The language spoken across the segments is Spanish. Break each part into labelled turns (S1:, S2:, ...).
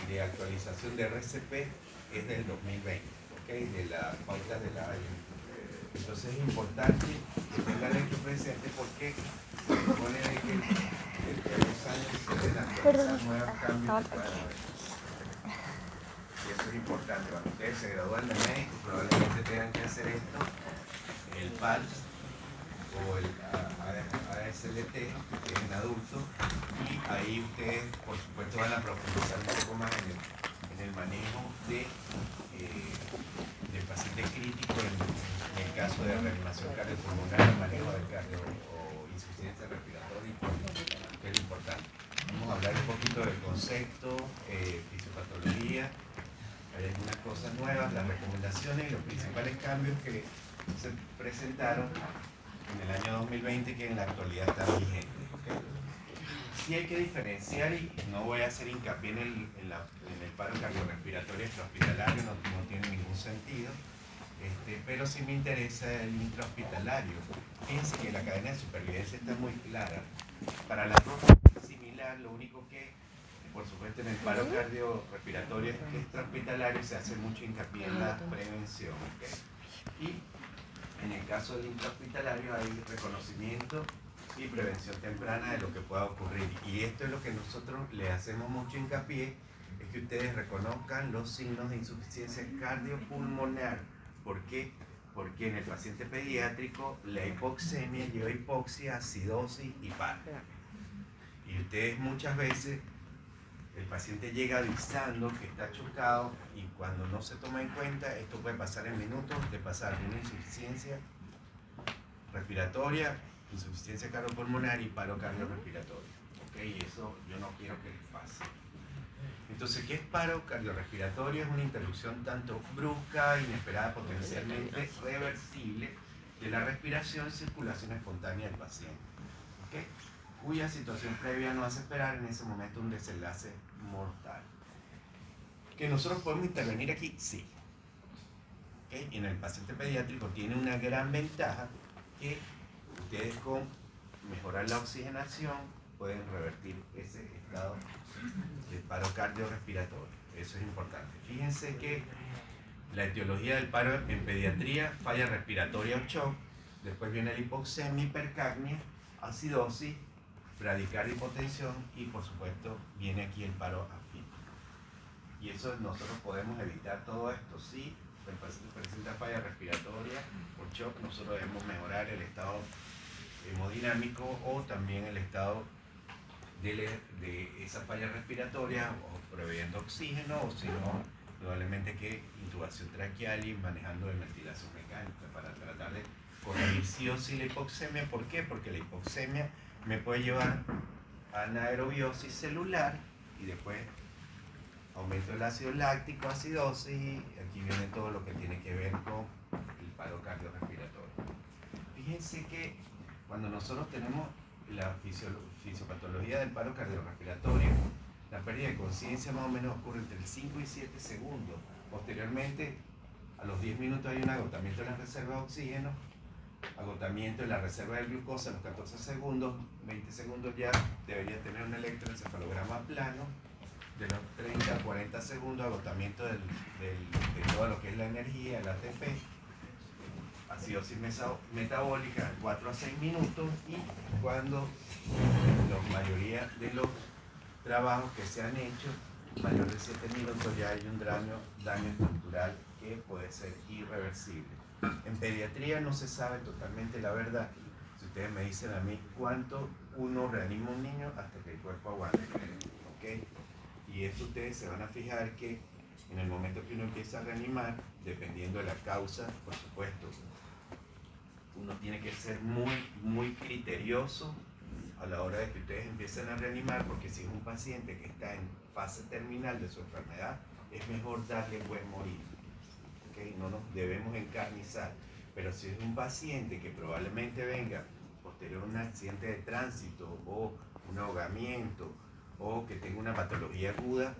S1: de actualización de RCP es del 2020, ¿okay? De las pautas de la AIA. Entonces es importante que tengan esto presente porque se supone que dentro de 2 años se deben actualizar nuevos cambios que puedan haber. Y eso es importante. Cuando ustedes se gradúan de médico, probablemente tengan que hacer esto, el PALS o el ASLT, que es en adultos, y ahí ustedes, por supuesto, van a profundizar un poco más en el manejo del paciente crítico en el caso de reanimación cardiopulmonar, el manejo del cardio o insuficiencia respiratoria, que es importante. Vamos a hablar un poquito del concepto, fisiopatología. Hay algunas cosas nuevas, las recomendaciones y los principales cambios que se presentaron en el año 2020 que en la actualidad están vigentes. ¿Okay? Sí hay que diferenciar, y no voy a hacer hincapié en el paro cardiorrespiratorio extrahospitalario, no tiene ningún sentido, pero sí me interesa el intrahospitalario. Fíjense que la cadena de supervivencia está muy clara. Para las dos es similar, lo único que por supuesto en el paro cardiorrespiratorio extrahospitalario se hace mucho hincapié en la prevención. ¿Okay? Y en el caso del intrahospitalario hay reconocimiento y prevención temprana de lo que pueda ocurrir. Y esto es lo que nosotros le hacemos mucho hincapié, es que ustedes reconozcan los signos de insuficiencia cardiopulmonar. ¿Por qué? Porque en el paciente pediátrico la hipoxemia lleva hipoxia, acidosis y paro. Y ustedes muchas veces el paciente llega avisando que está chocado y cuando no se toma en cuenta, esto puede pasar en minutos, de pasar de una insuficiencia respiratoria, insuficiencia cardiopulmonar y paro cardiorrespiratorio. ¿Okay? Y eso yo no quiero que les pase. Entonces, ¿qué es paro cardiorrespiratorio? Es una interrupción tanto brusca, inesperada, potencialmente reversible de la respiración y circulación espontánea del paciente. ¿Okay? Cuya situación previa no hace esperar en ese momento un desenlace mortal. ¿Que nosotros podemos intervenir aquí? Sí. ¿Okay? Y en el paciente pediátrico tiene una gran ventaja que ustedes con mejorar la oxigenación pueden revertir ese estado de paro cardiorrespiratorio. Eso es importante. Fíjense que la etiología del paro en pediatría, falla respiratoria o shock, después viene la hipoxemia, hipercapnia, acidosis, bradicardia, hipotensión y por supuesto viene aquí el paro afítico. Y eso nosotros podemos evitar todo esto. Si el paciente presenta falla respiratoria o shock, nosotros debemos mejorar el estado hemodinámico o también el estado de esa falla respiratoria, o proveyendo oxígeno, o si no, probablemente que intubación traqueal y manejando de ventilación mecánica para tratar de corregir sí o sí la hipoxemia. ¿Por qué? Porque la hipoxemia me puede llevar a anaerobiosis celular y después aumento del ácido láctico, acidosis. Aquí viene todo lo que tiene que ver con el paro cardiorrespiratorio. Fíjense que cuando nosotros tenemos la fisiopatología del paro cardiorrespiratorio, la pérdida de conciencia más o menos ocurre entre 5 y 7 segundos. Posteriormente, a los 10 minutos hay un agotamiento de la reserva de oxígeno, agotamiento de la reserva de glucosa a los 14 segundos, 20 segundos ya debería tener un electroencefalograma plano, de los 30 a 40 segundos agotamiento de todo lo que es la energía, el ATP, acidosis metabólica 4 a 6 minutos, y cuando la mayoría de los trabajos que se han hecho, mayor de 7 minutos, ya hay un daño estructural que puede ser irreversible. En pediatría no se sabe totalmente la verdad. Si ustedes me dicen a mí cuánto uno reanima a un niño hasta que el cuerpo aguante, ¿okay? Y esto ustedes se van a fijar que en el momento que uno empieza a reanimar, dependiendo de la causa, por supuesto, uno tiene que ser muy criterioso a la hora de que ustedes empiecen a reanimar, porque si es un paciente que está en fase terminal de su enfermedad, es mejor darle buen morir. ¿Okay? No nos debemos encarnizar. Pero si es un paciente que probablemente venga posterior a un accidente de tránsito o un ahogamiento o que tenga una patología aguda,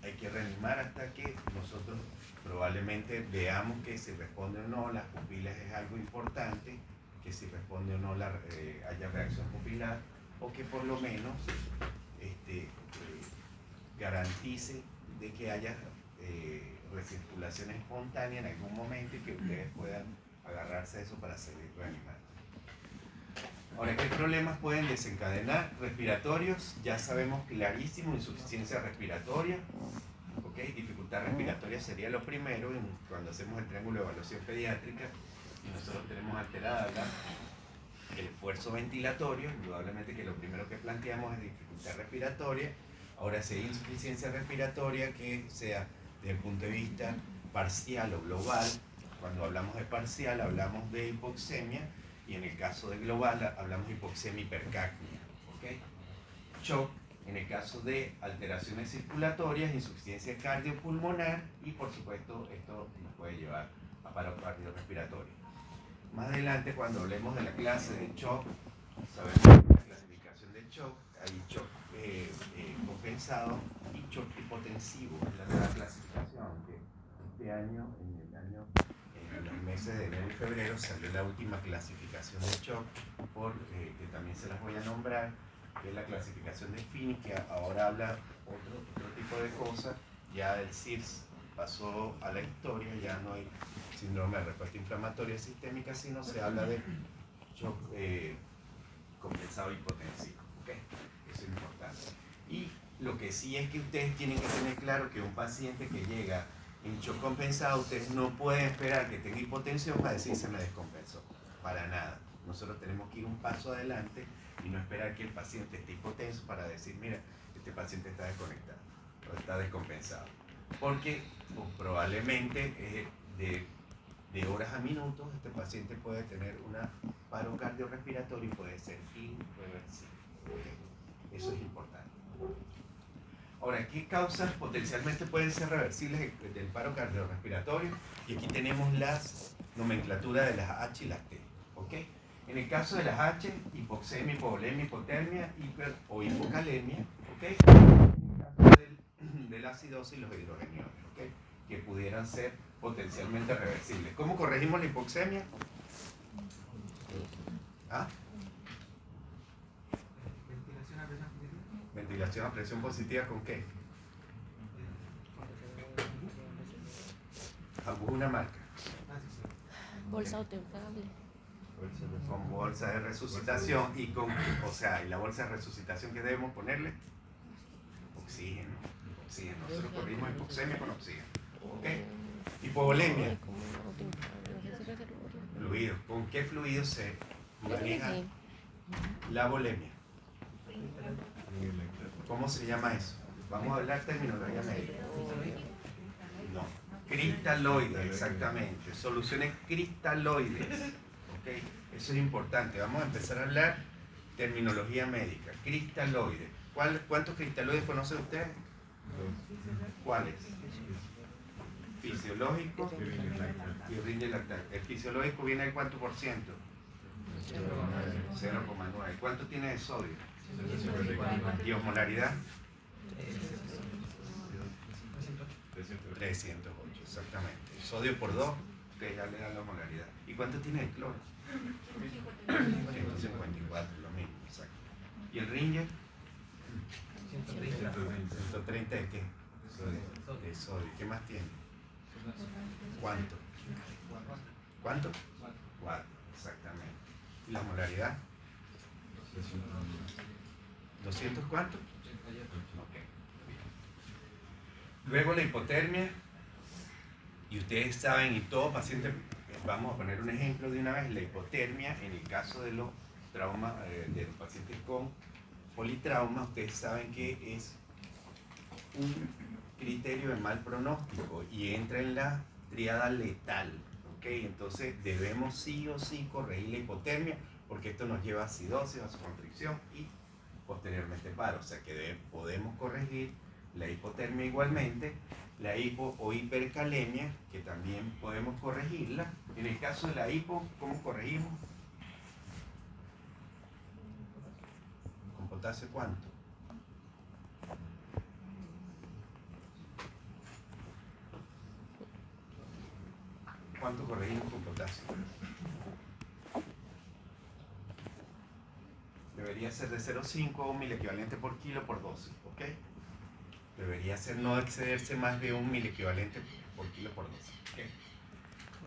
S1: hay que reanimar hasta que nosotros probablemente veamos que si responde o no, las pupilas es algo importante, que si responde o no haya reacción pupilar, o que por lo menos garantice de que haya recirculación espontánea en algún momento y que ustedes puedan agarrarse a eso para seguir reanimando. Ahora, ¿qué problemas pueden desencadenar? Respiratorios, ya sabemos clarísimo, insuficiencia respiratoria, ¿okay? Dificultad respiratoria sería lo primero cuando hacemos el triángulo de evaluación pediátrica y nosotros tenemos alterada el esfuerzo ventilatorio, indudablemente que lo primero que planteamos es dificultad respiratoria. Ahora, si hay insuficiencia respiratoria que sea desde el punto de vista parcial o global, cuando hablamos de parcial hablamos de hipoxemia y en el caso de global hablamos de hipoxemia hipercapnia, ¿okay? Shock en el caso de alteraciones circulatorias, insuficiencia cardiopulmonar y por supuesto esto nos puede llevar a paro cardiorrespiratorio. Más adelante, cuando hablemos de la clase de shock, sabemos que la clasificación de shock, hay shock compensado y shock hipotensivo, es la nueva clasificación que este año, en los meses de enero y febrero, salió la última clasificación de shock, que también se las voy a nombrar, que es la clasificación de Fini, que ahora habla otro tipo de cosas, ya el CIRS pasó a la historia, ya no hay síndrome de respuesta inflamatoria sistémica, sino se habla de shock compensado hipotensivo. ¿Okay? Eso es importante. Y lo que sí es que ustedes tienen que tener claro que un paciente que llega en shock compensado, ustedes no pueden esperar que tenga hipotensión para decir se me descompensó. Para nada. Nosotros tenemos que ir un paso adelante y no esperar que el paciente esté hipotenso para decir, mira, este paciente está desconectado o está descompensado. Porque probablemente de horas a minutos este paciente puede tener un paro cardiorrespiratorio y puede ser irreversible. Eso es importante. Ahora, ¿qué causas potencialmente pueden ser reversibles del paro cardiorrespiratorio? Y aquí tenemos las nomenclaturas de las H y las T. ¿Okay? En el caso de las H, hipoxemia, hipovolemia, hipotermia o hipocalemia. ¿Okay? En el caso de la acidosis y los hidrogeniones, ¿okay? Que pudieran ser potencialmente reversibles. ¿Cómo corregimos la hipoxemia? ¿Ah? Ventilación a presión positiva, ¿con qué? ¿Alguna marca?
S2: Bolsa autoinflable.
S1: Con bolsa de resucitación y la bolsa de resucitación que debemos ponerle oxígeno. Nosotros corrimos hipoxemia con oxígeno. ¿Ok? Hipovolemia. Fluidos. ¿Con qué fluido se maneja la volemia? ¿Cómo se llama eso? Vamos a hablar terminología médica. No. Cristaloides, exactamente. Soluciones cristaloides. ¿Okay? Eso es importante. Vamos a empezar a hablar terminología médica. Cristaloides. ¿Cuántos cristaloides conocen ustedes? ¿Cuáles? Fisiológico y ringe lactante. ¿El fisiológico viene del cuánto por ciento? 0,9. ¿Cuánto tiene de sodio? ¿Y osmolaridad? 308, exactamente. Sodio por 2, que ya le da la osmolaridad. ¿Y cuánto tiene de cloro? 154, lo mismo, exacto. ¿Y el Ringer? 130 de qué? De sodio. ¿Qué más tiene? ¿Cuánto? ¿Cuánto? 4, exactamente. ¿Y la osmolaridad? 200 cuánto? Okay. Luego la hipotermia, y ustedes saben, y todo paciente, vamos a poner un ejemplo de una vez, la hipotermia en el caso de los traumas, de los pacientes con politrauma, ustedes saben que es un criterio de mal pronóstico y entra en la tríada letal. ¿Okay? Entonces debemos sí o sí corregir la hipotermia porque esto nos lleva a acidosis, vasoconstricción y posteriormente paro. O sea que podemos corregir la hipotermia igualmente, la hipo o hipercalemia, que también podemos corregirla. En el caso de la hipo, ¿cómo corregimos? ¿Con potasio cuánto? ¿Cuánto corregimos con potasio? Debería ser de 0,5 o 1000 equivalente por kilo por dosis, ¿ok? Debería debería ser no excederse más de 1 miliequivalente por kilo por dosis. ¿Okay?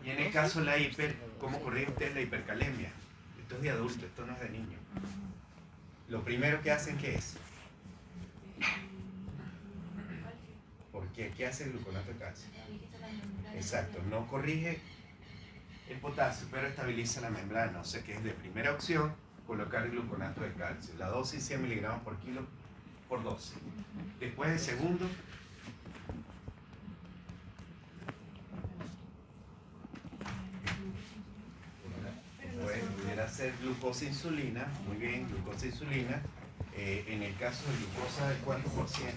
S1: Y en el caso de la hiper, ¿cómo corrige usted la hipercalemia? Esto es de adulto, esto no es de niño. Lo primero que hacen, ¿qué es? ¿Por qué? ¿Qué hace el gluconato de calcio? Exacto, no corrige el potasio, pero estabiliza la membrana. O sea que es de primera opción colocar el gluconato de calcio. La dosis 100 miligramos por kilo por 12. Después de segundo, pues pudiera ser glucosa insulina. Muy bien, glucosa insulina. En el caso de glucosa del 4%,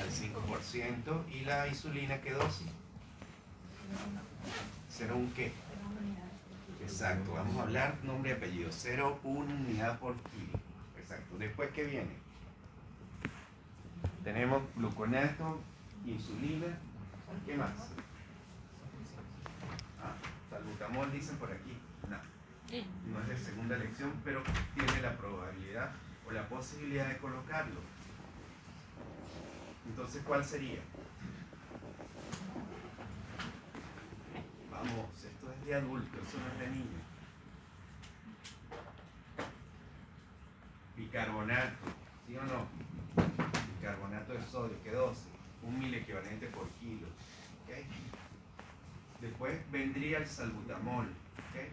S1: al 5%, y la insulina, ¿qué dosis? ¿0,1 qué? Exacto, vamos a hablar nombre y apellido. 0,1 unidad por kilo. Exacto. Después, ¿qué viene? Tenemos gluconato, insulina. ¿Qué más? Salbutamol dicen por aquí. No es de segunda elección, pero tiene la probabilidad o la posibilidad de colocarlo. Entonces, ¿cuál sería? Vamos, esto es de adulto, eso no es de niño. Bicarbonato, ¿sí o no? Bicarbonato de sodio, ¿qué dosis? 1 miliequivalente por kilo. ¿Okay? Después vendría el salbutamol. ¿Okay?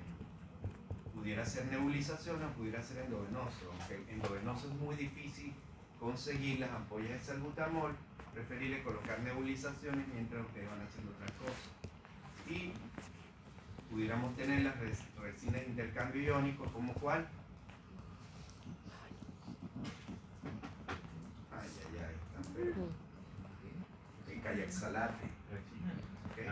S1: Pudiera ser nebulización o pudiera ser endovenoso. Aunque endovenoso es muy difícil conseguir las ampollas de salbutamol, preferible colocar nebulizaciones mientras ustedes van haciendo otras cosas. Y pudiéramos tener las resinas de intercambio iónico, ¿como cuál? El callaxalate. ¿Okay?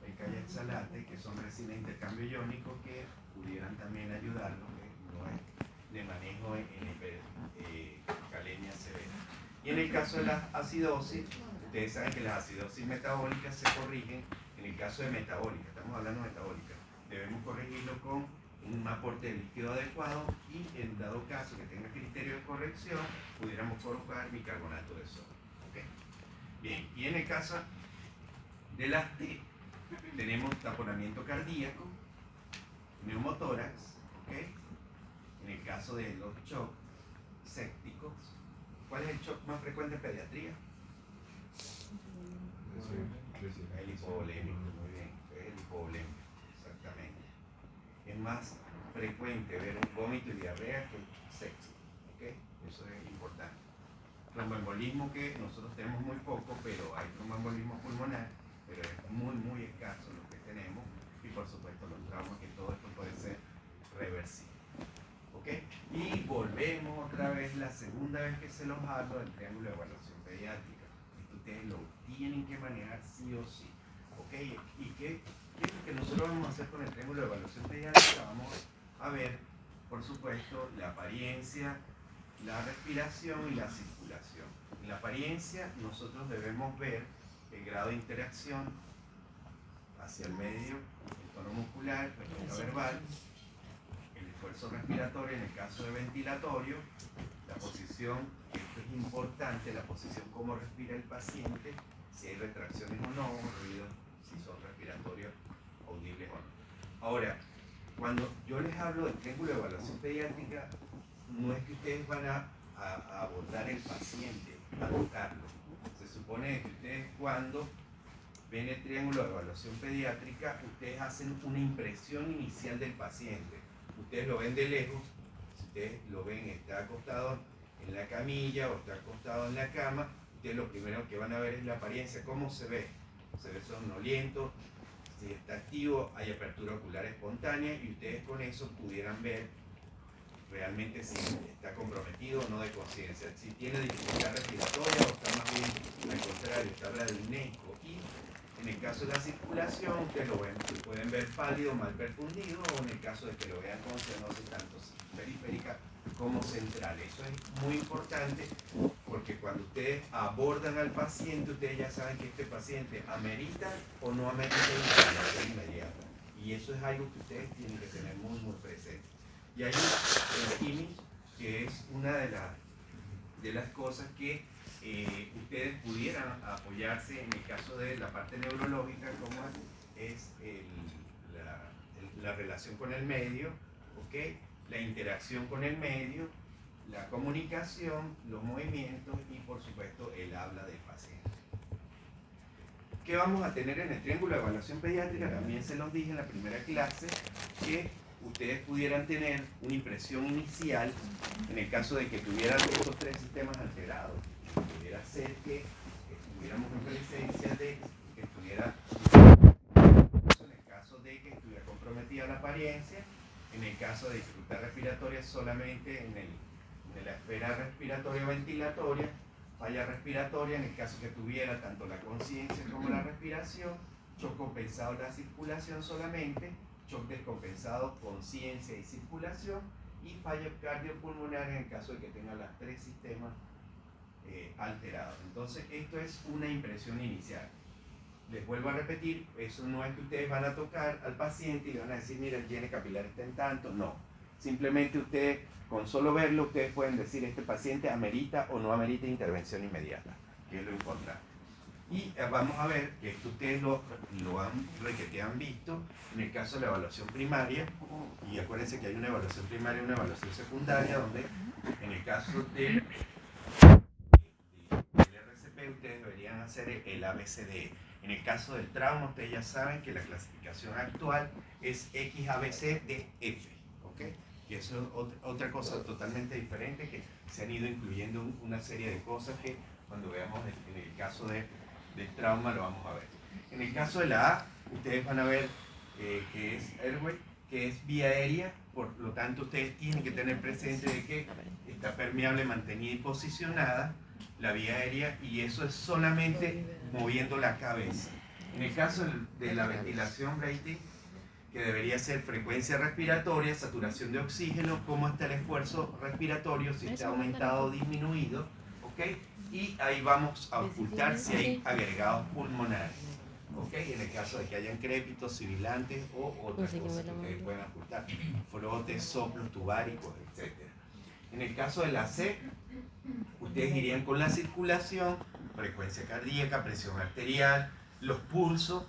S1: El callaxalate, que son resinas de intercambio iónico que pudieran también ayudarnos, no es de manejo en hipercalemia severa. Y en el caso de las acidosis, ustedes saben que las acidosis metabólicas se corrigen. En el caso de metabólica, estamos hablando de metabólica, debemos corregirlo con un aporte de líquido adecuado y en dado caso que tenga criterio de corrección, pudiéramos colocar bicarbonato de sodio. ¿Okay? Bien, y en el caso de las T, tenemos taponamiento cardíaco, neumotórax, ¿okay? En el caso de los shock sépticos, ¿cuál es el shock más frecuente en pediatría? El hipovolémico, muy bien, es el hipovolémico, exactamente. Es más frecuente ver un vómito y diarrea que sexo, ¿ok? Eso es importante. Tromboembolismo, que nosotros tenemos muy poco, pero hay tromboembolismo pulmonar, pero es muy escaso lo que tenemos, y por supuesto los traumas, que todo esto puede ser reversible, ¿ok? Y volvemos otra vez, la segunda vez que se los hablo del triángulo de evaluación pediátrica. Esto ustedes lo tienen que manejar sí o sí, ¿ok? ¿Y qué es lo que nosotros vamos a hacer con el triángulo de evaluación pediátrica? Vamos a ver, por supuesto, la apariencia, la respiración y la circulación. En la apariencia, nosotros debemos ver el grado de interacción hacia el medio, el tono muscular, la verbal, el esfuerzo respiratorio en el caso de ventilatorio, la posición, esto es importante, la posición como respira el paciente, si hay retracciones o no, ruidos, si son respiratorios audibles o no. Ahora, cuando yo les hablo del triángulo de evaluación pediátrica, no es que ustedes van a abordar el paciente, a tocarlo. Se supone que ustedes, cuando ven el triángulo de evaluación pediátrica, ustedes hacen una impresión inicial del paciente. Ustedes lo ven de lejos, si ustedes lo ven, está acostado en la camilla o está acostado en la cama, ustedes lo primero que van a ver es la apariencia, cómo se ve. Se ve somnoliento, si está activo, hay apertura ocular espontánea, y ustedes con eso pudieran ver realmente si está comprometido o no de conciencia, si tiene dificultad respiratoria o está más bien al contrario, está radinéico. Y en el caso de la circulación, ustedes lo ven, pueden ver pálido, mal perfundido, o en el caso de que lo vean con cianosis tanto periférica como central. Eso es muy importante, porque cuando ustedes abordan al paciente, ustedes ya saben que este paciente amerita o no amerita intervención inmediata. Y eso es algo que ustedes tienen que tener muy presente. Y hay un IMI, que es una de las de las cosas que ustedes pudieran apoyarse en el caso de la parte neurológica, como es la relación con el medio, ¿okay? La interacción con el medio, la comunicación, los movimientos y por supuesto el habla del paciente. ¿Qué vamos a tener en el triángulo de evaluación pediátrica? También se los dije en la primera clase que ustedes pudieran tener una impresión inicial en el caso de que tuvieran estos tres sistemas alterados. Pudiera ser que estuviéramos en presencia de que estuviera, en el caso de que estuviera comprometida la apariencia, en el caso de dificultad respiratoria solamente en la esfera respiratoria o ventilatoria, falla respiratoria en el caso que tuviera tanto la conciencia como la respiración, shock compensado la circulación solamente, shock descompensado conciencia y circulación, y fallo cardiopulmonar en el caso de que tenga los tres sistemas alterados. Entonces esto es una impresión inicial. Les vuelvo a repetir, eso no es que ustedes van a tocar al paciente y le van a decir, mira, el llene capilar está en tanto, no. Simplemente ustedes, con solo verlo, ustedes pueden decir, este paciente amerita o no amerita intervención inmediata, que es lo importante. Y vamos a ver que esto ustedes lo han visto en el caso de la evaluación primaria, y acuérdense que hay una evaluación primaria y una evaluación secundaria, donde en el caso del RCP ustedes deberían hacer el ABCDE. En el caso del trauma, ustedes ya saben que la clasificación actual es XABCDF, ¿ok? Y eso es otra cosa totalmente diferente, que se han ido incluyendo una serie de cosas que cuando veamos en el caso del trauma lo vamos a ver. En el caso de la A, ustedes van a ver que es airway, que es vía aérea, por lo tanto ustedes tienen que tener presente de que está permeable, mantenida y posicionada la vía aérea, y eso es solamente moviendo la cabeza. En el caso de la ventilación, Brady, que debería ser frecuencia respiratoria, saturación de oxígeno, cómo está el esfuerzo respiratorio, si está aumentado o disminuido, ¿ok? Y ahí vamos a ocultar si hay agregados pulmonares, ¿ok? En el caso de que hayan crépitos, sibilantes o otras cosas que ustedes puedan ocultar, frotes, soplos tubáricos, etc. En el caso de la C, ustedes irían con la circulación, frecuencia cardíaca, presión arterial, los pulsos,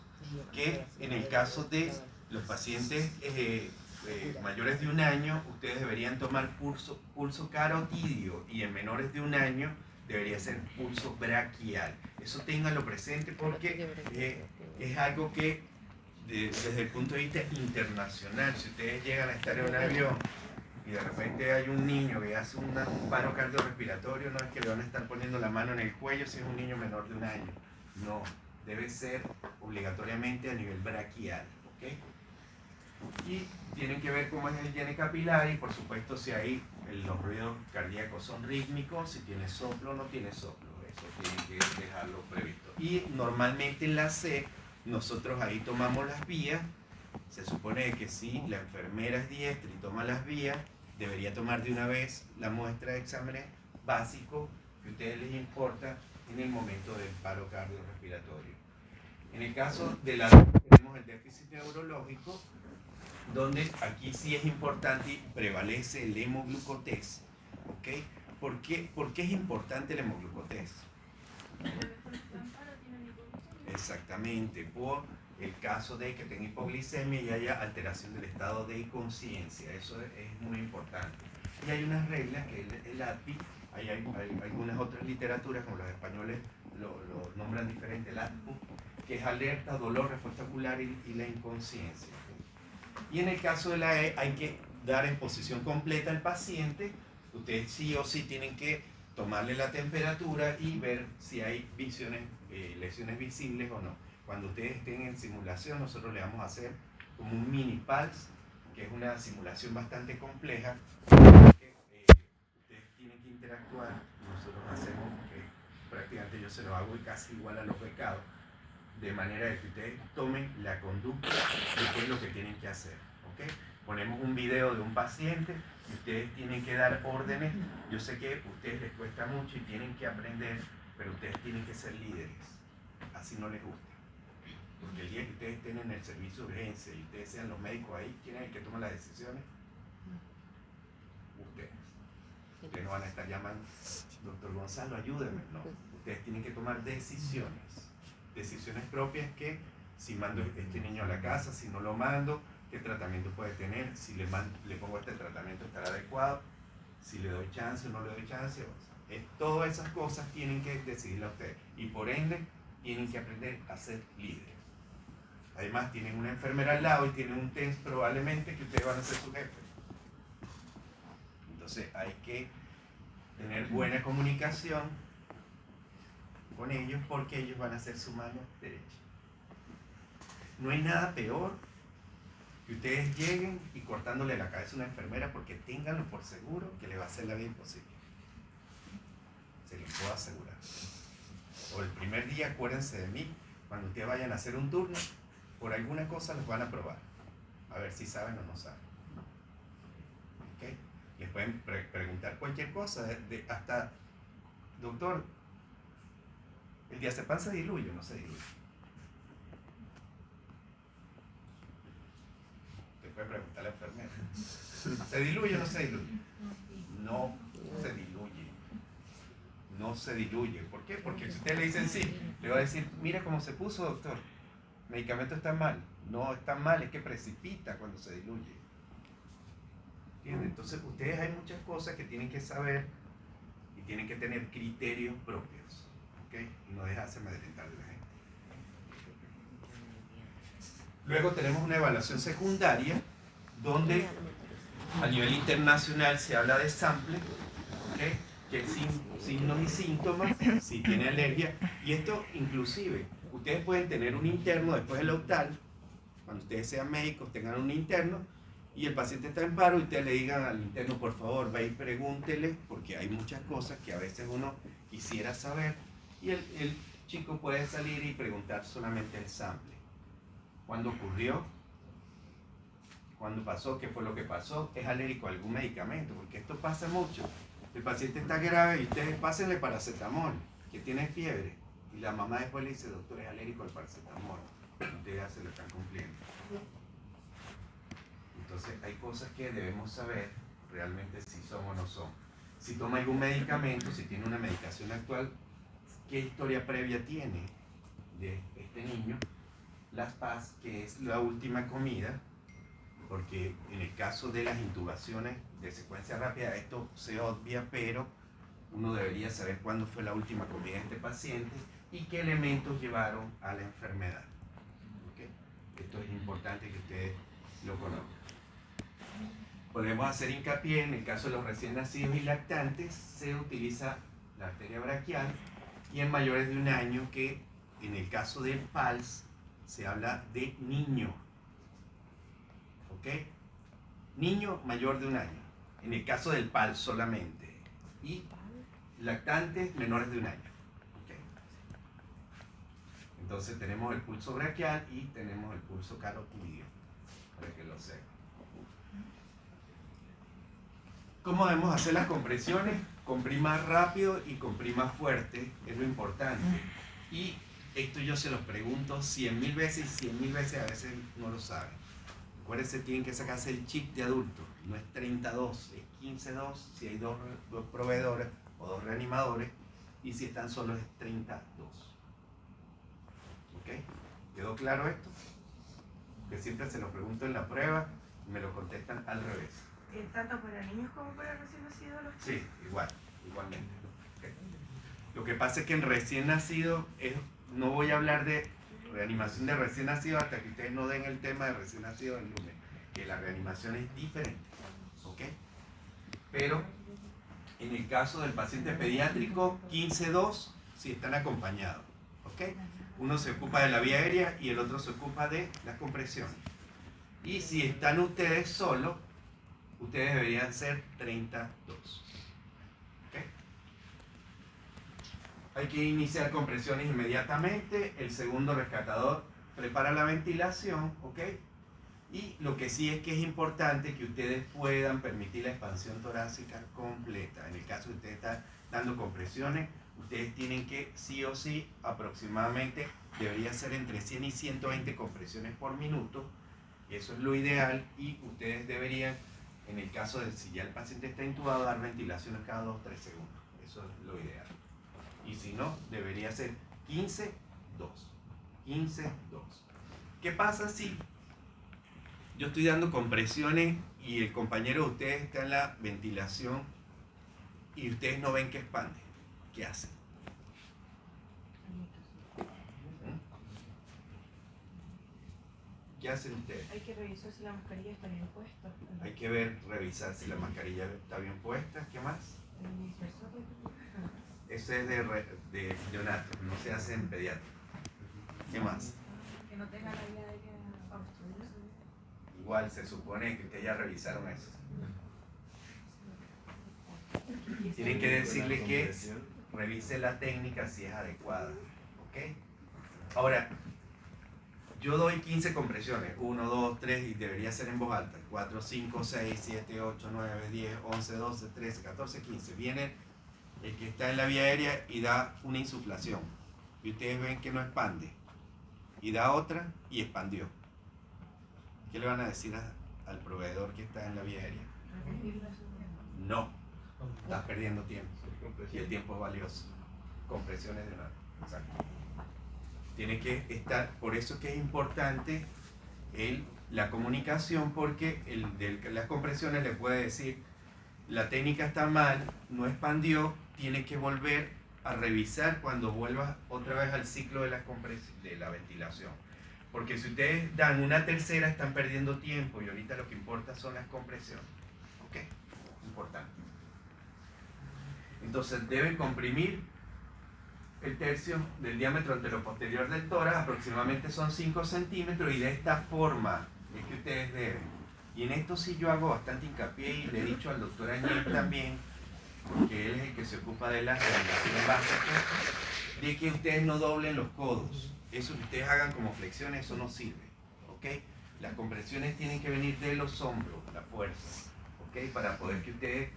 S1: que en el caso de los pacientes mayores de 1 año, ustedes deberían tomar pulso carotidio, y en menores de 1 año debería ser pulso braquial. Eso ténganlo presente porque es algo que desde el punto de vista internacional, si ustedes llegan a estar en un avión y de repente hay un niño que hace un paro cardiorrespiratorio, no es que le van a estar poniendo la mano en el cuello si es un niño menor de 1 año. No, debe ser obligatoriamente a nivel braquial, ¿ok? Y tienen que ver cómo es el llene capilar y por supuesto si hay los ruidos cardíacos son rítmicos, si tiene soplo o no tiene soplo, eso tienen que dejarlo previsto. Y normalmente en la C, nosotros ahí tomamos las vías. Se supone que si la enfermera es diestra y toma las vías, debería tomar de una vez la muestra de exámenes básicos que a ustedes les importa en el momento del paro cardiorrespiratorio. En el caso de la tenemos el déficit neurológico, donde aquí sí es importante y prevalece el hemoglucotés, ¿ok? ¿Por qué es importante el hemoglucotés? Exactamente, por el caso de que tenga hipoglicemia y haya alteración del estado de conciencia. Eso es muy importante. Y hay unas reglas que el ADPI, hay algunas otras literaturas, como los españoles lo nombran diferente, el ADPU, que es alerta, dolor, respuesta ocular y la inconsciencia. Y en el caso de la E hay que dar exposición completa al paciente. Ustedes sí o sí tienen que tomarle la temperatura y ver si hay lesiones visibles o no. Cuando ustedes estén en simulación, nosotros le vamos a hacer como un mini pulse, que es una simulación bastante compleja, que ustedes tienen que interactuar. Nosotros hacemos que prácticamente yo se lo hago y casi igual a los becados, de manera de que ustedes tomen la conducta de qué es lo que tienen que hacer, ¿ok? Ponemos un video de un paciente y ustedes tienen que dar órdenes. Yo sé que a ustedes les cuesta mucho y tienen que aprender, pero ustedes tienen que ser líderes, así no les gusta. Porque el día que ustedes estén en el servicio de urgencia y ustedes sean los médicos ahí, ¿quién es el que toma las decisiones? Ustedes. Ustedes no van a estar llamando, doctor Gonzalo, ayúdeme. No, ustedes tienen que tomar decisiones. Decisiones propias que si mando este niño a la casa, si no lo mando, qué tratamiento puede tener, si le pongo este tratamiento estará adecuado, si le doy chance o no le doy chance. Todas esas cosas tienen que decidirlas ustedes. Y por ende, tienen que aprender a ser líderes. Además, tienen una enfermera al lado y tienen un test probablemente que ustedes van a ser su jefe. Entonces, hay que tener buena comunicación con ellos porque ellos van a ser su mano derecha. No hay nada peor que ustedes lleguen y cortándole la cabeza a una enfermera porque ténganlo por seguro que le va a hacer la vida imposible. Se los puedo asegurar. O el primer día, acuérdense de mí, cuando ustedes vayan a hacer un turno, por alguna cosa los van a probar. A ver si saben o no saben. ¿Okay? Les pueden preguntar cualquier cosa, hasta, doctor, ¿el diazepam se diluye o no se diluye? Te puede preguntar a la enfermera. ¿Se diluye o no se diluye? No se diluye. No se diluye. ¿Por qué? Porque si ustedes le dicen sí, le va a decir, mira cómo se puso, doctor. El medicamento está mal. No está mal, es que precipita cuando se diluye. ¿Entienden? Entonces, ustedes hay muchas cosas que tienen que saber y tienen que tener criterios propios. ¿Ok? Y no dejarse amedrentar de la gente. Luego tenemos una evaluación secundaria donde a nivel internacional se habla de sample, ¿okay? Que es signos y síntomas, si tiene alergia, y esto inclusive, ustedes pueden tener un interno después del octal, cuando ustedes sean médicos tengan un interno, y el paciente está en paro y ustedes le digan al interno, por favor, va y pregúntele, porque hay muchas cosas que a veces uno quisiera saber, y el chico puede salir y preguntar solamente el sample. ¿Cuándo ocurrió? ¿Cuándo pasó? ¿Qué fue lo que pasó? ¿Es alérgico a algún medicamento? Porque esto pasa mucho. El paciente está grave y ustedes pásenle paracetamol, que tiene fiebre. Y la mamá después le dice, doctor, es alérgico al paracetamol. Ustedes ya se lo están cumpliendo. Entonces hay cosas que debemos saber realmente si son o no son. Si toma algún medicamento, si tiene una medicación actual, ¿qué historia previa tiene de este niño? Las PAS, que es la última comida, porque en el caso de las intubaciones de secuencia rápida esto se obvia, pero uno debería saber cuándo fue la última comida de este paciente y qué elementos llevaron a la enfermedad. ¿Okay? Esto es importante que ustedes lo conozcan. Podemos hacer hincapié en el caso de los recién nacidos y lactantes, se utiliza la arteria braquial, y en mayores de 1 año, que en el caso del PALS se habla de niño. ¿Ok? Niño mayor de 1 año. En el caso del PALS solamente. Y lactantes menores de 1 año. ¿Ok? Entonces tenemos el pulso braquial y tenemos el pulso carotidio. Para que lo sepan. ¿Cómo debemos hacer las compresiones? Comprimar rápido y comprimar fuerte. Es lo importante. Y esto yo se los pregunto 100.000 veces y 100.000 veces a veces no lo saben. Acuérdense, tienen que sacarse el chip de adulto. No es 30-2, es 15-2 si hay dos proveedores o 2 reanimadores, y si están solos es 30-2. ¿Ok? ¿Quedó claro esto? Que siempre se lo pregunto en la prueba y me lo contestan al revés.
S3: ¿Tanto para niños como para recién nacidos los chicos?
S1: Sí, igualmente. ¿Okay? Lo que pasa es que en recién nacido, no voy a hablar de reanimación de recién nacido hasta que ustedes no den el tema de recién nacido el lunes, que la reanimación es diferente, ¿ok? Pero en el caso del paciente pediátrico, 15-2 si están acompañados, ¿ok? Uno se ocupa de la vía aérea y el otro se ocupa de las compresiones. Y si están ustedes solos, ustedes deberían ser 32. ¿Okay? Hay que iniciar compresiones inmediatamente. El segundo rescatador prepara la ventilación, ¿ok? Y lo que sí es que es importante que ustedes puedan permitir la expansión torácica completa. En el caso de ustedes están dando compresiones, ustedes tienen que sí o sí aproximadamente, debería ser entre 100 y 120 compresiones por minuto. Eso es lo ideal, y ustedes deberían en el caso de si ya el paciente está intubado, dar ventilación cada 2 o 3 segundos. Eso es lo ideal. Y si no, debería ser 15, 2. 15, 2. ¿Qué pasa si yo estoy dando compresiones y el compañero de ustedes está en la ventilación y ustedes no ven que expande? ¿Qué hacen? ¿Qué hacen ustedes?
S3: Hay que revisar si la mascarilla está bien puesta.
S1: Hay que revisar si la mascarilla está bien puesta. ¿Qué más? Ese es de neonatos, no se hace en pediatría. ¿Qué más?
S3: Que no tenga la vía aérea obstruida.
S1: Igual se supone que ustedes ya revisaron eso. Tienen que decirle que revise la técnica si es adecuada. ¿Ok? Ahora, yo doy 15 compresiones, 1, 2, 3 y debería ser en voz alta. 4, 5, 6, 7, 8, 9, 10, 11, 12, 13, 14, 15. Viene el que está en la vía aérea y da una insuflación. Y ustedes ven que no expande. Y da otra y expandió. ¿Qué le van a decir al proveedor que está en la vía aérea? No, estás perdiendo tiempo. Y el tiempo es valioso. Compresiones de nada. Exacto. Tiene que estar, por eso que es importante la comunicación, porque las compresiones le puede decir, la técnica está mal, no expandió, tiene que volver a revisar cuando vuelva otra vez al ciclo de la ventilación. Porque si ustedes dan una tercera, están perdiendo tiempo y ahorita lo que importa son las compresiones. ¿Ok? Importante. Entonces deben comprimir el tercio del diámetro anteroposterior del tórax, aproximadamente son 5 centímetros, y de esta forma es que ustedes deben. Y en esto sí yo hago bastante hincapié y le he dicho al doctor Añez también, porque él es el que se ocupa de la relación básica, de que ustedes no doblen los codos. Eso que ustedes hagan como flexiones, eso no sirve. ¿Ok? Las compresiones tienen que venir de los hombros, la fuerza. ¿Ok? Para poder que ustedes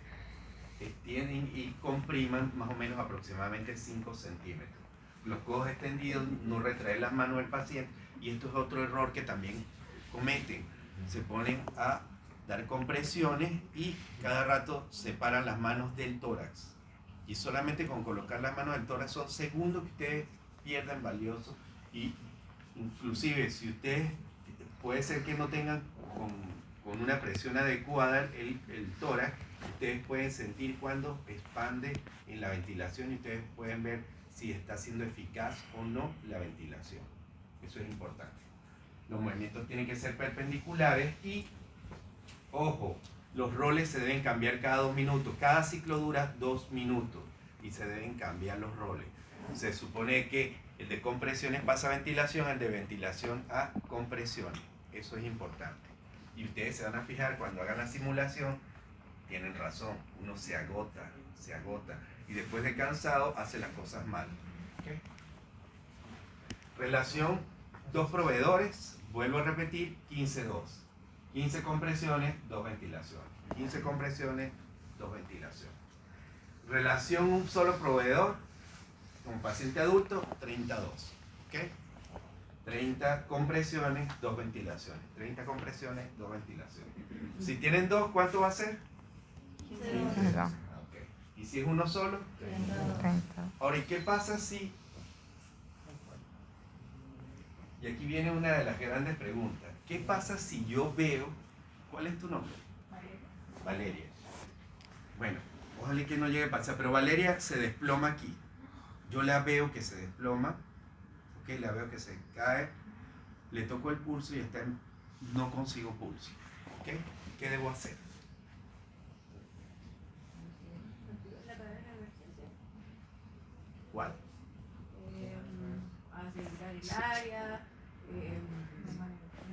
S1: extienden y compriman más o menos aproximadamente 5 centímetros. Los codos extendidos, no retraer las manos del paciente, y esto es otro error que también cometen. Se ponen a dar compresiones y cada rato separan las manos del tórax. Y solamente con colocar las manos del tórax son segundos que ustedes pierden valiosos, y inclusive si ustedes, puede ser que no tengan con una presión adecuada el tórax, ustedes pueden sentir cuando expande en la ventilación y ustedes pueden ver si está siendo eficaz o no la ventilación. Eso es importante. Los movimientos tienen que ser perpendiculares y, ojo, los roles se deben cambiar cada 2 minutos. Cada ciclo dura 2 minutos y se deben cambiar los roles. Se supone que el de compresiones pasa a ventilación, el de ventilación a compresiones. Eso es importante. Y ustedes se van a fijar cuando hagan la simulación, tienen razón, uno se agota, y después de cansado hace las cosas mal. ¿Okay? Relación 2 proveedores, vuelvo a repetir, 15-2. 15 compresiones, 2 ventilaciones. 15 compresiones, 2 ventilaciones. Relación un solo proveedor, con paciente adulto, 30-2. ¿Okay? 30 compresiones, 2 ventilaciones. 30 compresiones, 2 ventilaciones. Si tienen 2, ¿cuánto va a ser?
S2: 15.
S1: Okay. ¿Y si es uno solo?
S2: 30.
S1: Ahora, ¿y qué pasa si? Y aquí viene una de las grandes preguntas. ¿Qué pasa si yo veo? ¿Cuál es tu nombre? Valeria. Bueno, ojalá que no llegue a pasar, pero Valeria se desploma aquí. Yo la veo que se desploma, ok, la veo que se cae, le toco el pulso y no consigo pulso. ¿Ok? ¿Qué debo hacer? ¿Cuál?
S3: Asegurar el área,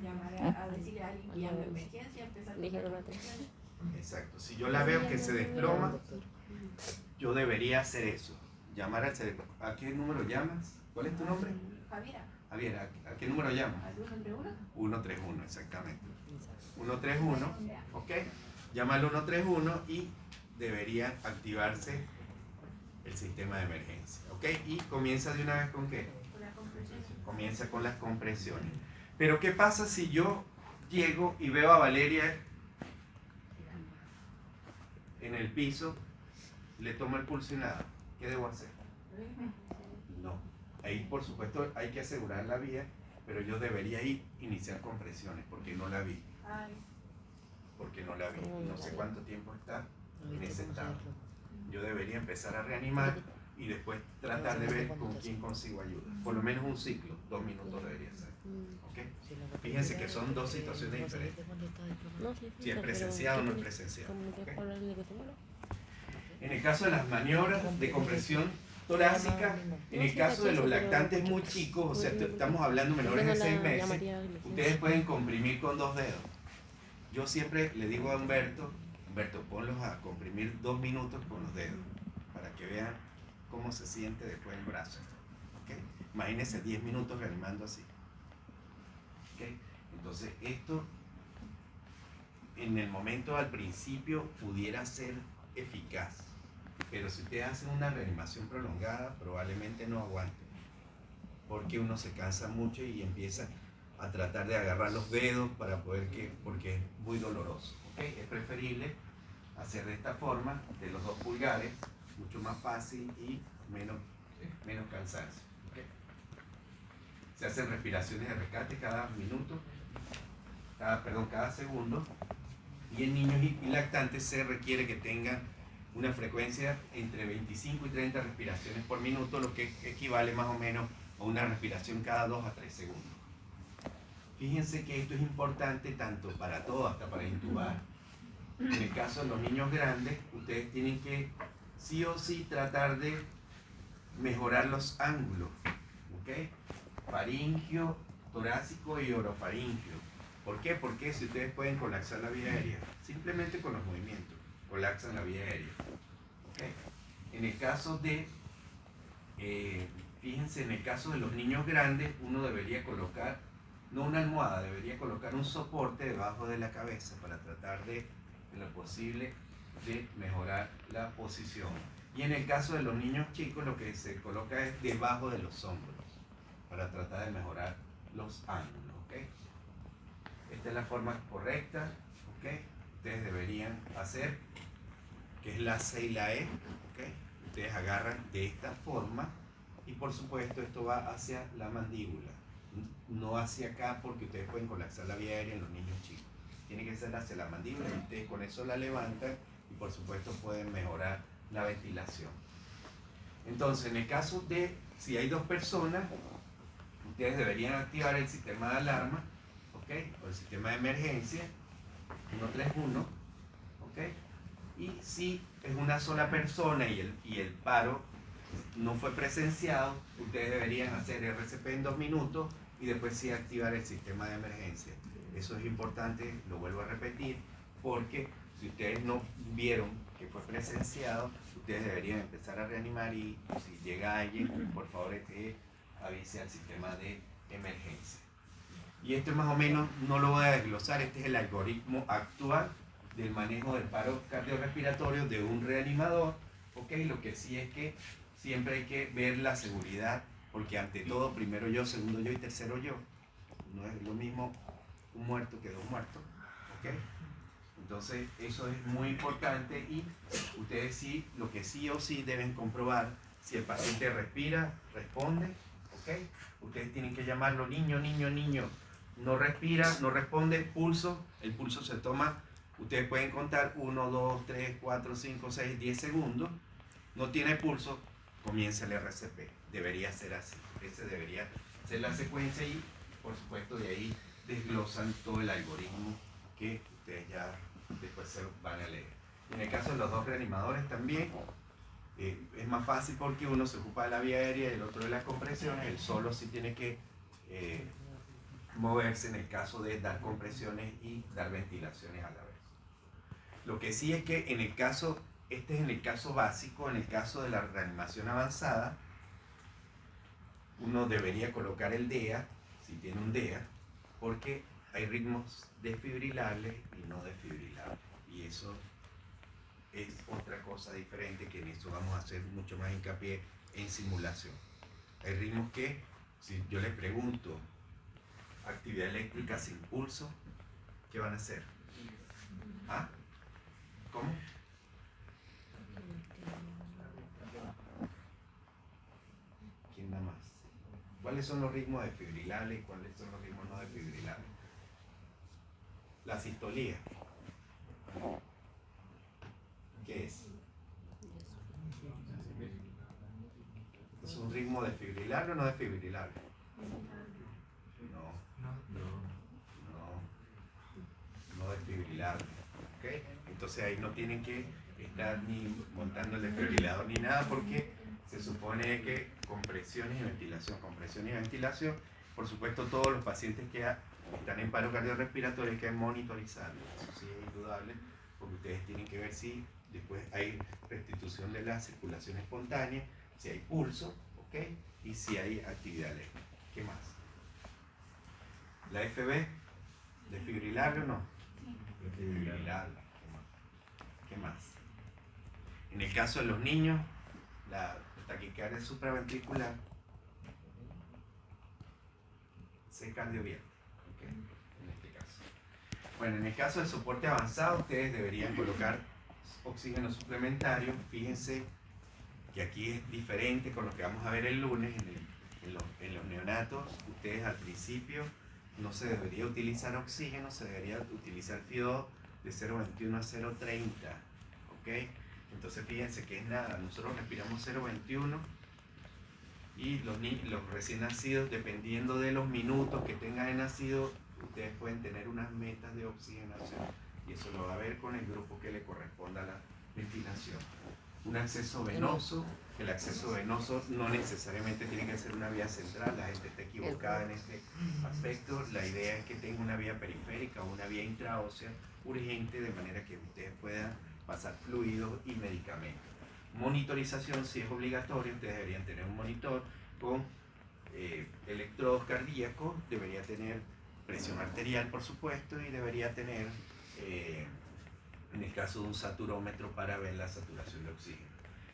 S3: llamar a decirle a alguien que llame a emergencia, empezar con la compresiones.
S1: Exacto. Si yo la veo que se desploma, yo debería hacer eso. Llamar al cerebro. ¿A qué número llamas? ¿Cuál es tu nombre?
S3: Javiera.
S1: Javier, ¿a qué número llamas?
S3: ¿Al 131?
S1: 131, exactamente. 131, ¿ok? Llama al 131 y debería activarse el sistema de emergencia, ¿ok? Y comienza de una vez con ¿qué?
S3: Con las compresiones.
S1: Comienza con las compresiones. Pero ¿qué pasa si yo llego y veo a Valeria en el piso, le tomo el pulso y nada. ¿Qué debo hacer? No. Ahí, por supuesto, hay que asegurar la vía, pero yo debería iniciar compresiones porque no la vi. Porque no la vi. No sé cuánto tiempo está en ese estado. Yo debería empezar a reanimar y después tratar de ver con quién consigo ayuda. Por lo menos un ciclo, 2 minutos debería ser. ¿Okay? Fíjense que son dos situaciones diferentes. Si es presenciado o no es presenciado. ¿Okay? En el caso de las maniobras de compresión torácica, en el caso de los lactantes muy chicos, o sea, estamos hablando menores de 6 meses, ustedes pueden comprimir con 2 dedos. Yo siempre le digo a Humberto, ponlos a comprimir 2 minutos con los dedos, para que vean cómo se siente después el brazo. ¿Okay? Imagínense 10 minutos reanimando así. ¿Okay? Entonces esto, en el momento al principio, pudiera ser eficaz. Pero si ustedes hacen una reanimación prolongada, probablemente no aguanten. Porque uno se cansa mucho y empieza a tratar de agarrar los dedos para poder porque es muy doloroso. ¿Okay? Es preferible hacer de esta forma, de los 2 pulgares, mucho más fácil y menos cansancio. ¿Okay? Se hacen respiraciones de rescate cada minuto, cada segundo. Y en niños y lactantes se requiere que tengan una frecuencia entre 25 y 30 respiraciones por minuto, lo que equivale más o menos a una respiración cada 2 a 3 segundos. Fíjense que esto es importante tanto para todo, hasta para intubar. En el caso de los niños grandes, ustedes tienen que sí o sí tratar de mejorar los ángulos. ¿Okay? Faringio, torácico y orofaringio. ¿Por qué? Porque si ustedes pueden colapsar la vía aérea, simplemente con los movimientos, colapsan la vía aérea. ¿Okay? En el caso de, fíjense, en el caso de los niños grandes, uno debería colocar, no una almohada, debería colocar un soporte debajo de la cabeza para tratar de, en lo posible, de mejorar la posición. Y en el caso de los niños chicos, lo que se coloca es debajo de los hombros, para tratar de mejorar los ángulos. ¿Okay? Esta es la forma correcta, ¿okay? Ustedes deberían hacer, que es la C y la E, ¿okay? Ustedes agarran de esta forma y por supuesto esto va hacia la mandíbula, no hacia acá porque ustedes pueden colapsar la vía aérea en los niños chicos. Tiene que ser hacia la mandíbula y ustedes con eso la levantan y por supuesto pueden mejorar la ventilación. Entonces, en el caso de, si hay 2 personas, ustedes deberían activar el sistema de alarma, ¿okay? O el sistema de emergencia 131, ¿okay? Y si es una sola persona y el paro no fue presenciado, ustedes deberían hacer RCP en 2 minutos y después sí activar el sistema de emergencia. Eso es importante, lo vuelvo a repetir, porque si ustedes no vieron que fue presenciado, ustedes deberían empezar a reanimar y si llega alguien, por favor avise al sistema de emergencia. Y esto más o menos no lo voy a desglosar, este es el algoritmo actual del manejo del paro cardiorrespiratorio de un reanimador. ¿Okay? Lo que sí es que siempre hay que ver la seguridad, porque ante todo, primero yo, segundo yo y tercero yo. No es lo mismo un muerto que 2 muertos. ¿Okay? Entonces, eso es muy importante y ustedes sí, lo que sí o sí deben comprobar, si el paciente respira, responde, ¿okay? Ustedes tienen que llamarlo niño, niño, niño. No respira, no responde, pulso, el pulso se toma, ustedes pueden contar 1, 2, 3, 4, 5, 6, 10 segundos. No tiene pulso, comienza el RCP. Debería ser así. Esa debería ser la secuencia y, por supuesto, de ahí desglosan todo el algoritmo que ustedes ya después se van a leer. En el caso de los 2 reanimadores también, es más fácil porque uno se ocupa de la vía aérea y el otro de las compresiones. El solo sí tiene que moverse en el caso de dar compresiones y dar ventilaciones a la vez. Lo que sí es que en el caso, este es en el caso básico, en el caso de la reanimación avanzada, uno debería colocar el DEA, si tiene un DEA, porque hay ritmos desfibrilables y no desfibrilables. Y eso es otra cosa diferente, que en eso vamos a hacer mucho más hincapié en simulación. Hay ritmos que, si yo les pregunto, actividad eléctrica sin pulso, ¿qué van a hacer? ¿Ah? ¿Cómo? ¿Cuáles son los ritmos desfibrilables y cuáles son los ritmos no desfibrilables? La sistolía. ¿Qué es? ¿Es un ritmo desfibrilable o no desfibrilable? No desfibrilable. ¿Okay? Entonces ahí no tienen que estar ni montando el desfibrilador ni nada porque se supone que compresión y ventilación, por supuesto todos los pacientes que están en paro cardiorrespiratorio hay que monitorizarlo, eso sí es indudable, porque ustedes tienen que ver si después hay restitución de la circulación espontánea, si hay pulso, ¿ok? Y si hay actividad eléctrica. ¿Qué más? ¿La FB? ¿Desfibrilable o no? Desfibrilable. ¿Qué más? En el caso de los niños, la taquicardia supraventricular se cardioabierta, ¿okay? En este caso. Bueno, en el caso del soporte avanzado, ustedes deberían colocar oxígeno suplementario. Fíjense que aquí es diferente con lo que vamos a ver el lunes en los neonatos. Ustedes al principio no se debería utilizar oxígeno, se debería utilizar FIO de 0,21 a 0,30, ¿ok? Entonces fíjense que es nada, nosotros respiramos 0,21 y los recién nacidos, dependiendo de los minutos que tengan de nacido, ustedes pueden tener unas metas de oxigenación y eso lo va a ver con el grupo que le corresponda a la ventilación. Un acceso venoso, el acceso venoso no necesariamente tiene que ser una vía central, la gente está equivocada en este aspecto, la idea es que tenga una vía periférica o una vía intraósea urgente de manera que ustedes puedan pasar fluidos y medicamentos. Monitorización, si es obligatorio, ustedes deberían tener un monitor con electrodos cardíacos, debería tener presión arterial por supuesto y debería tener en el caso de un saturómetro para ver la saturación de oxígeno.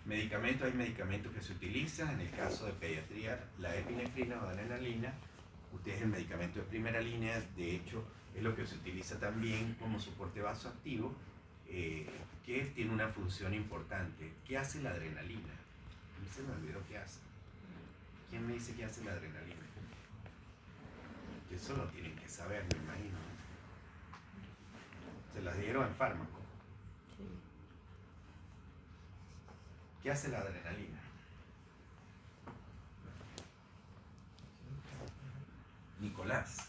S1: Medicamentos, hay medicamentos que se utilizan, en el caso de pediatría, la epinefrina o adrenalina, ustedes el medicamento de primera línea, de hecho, es lo que se utiliza también como soporte vasoactivo, que tiene una función importante. ¿Qué hace la adrenalina? A mí se me olvidó qué hace. ¿Quién me dice qué hace la adrenalina? Eso lo tienen que saber, me imagino. Se las dieron en fármaco. ¿Qué hace la adrenalina? Nicolás.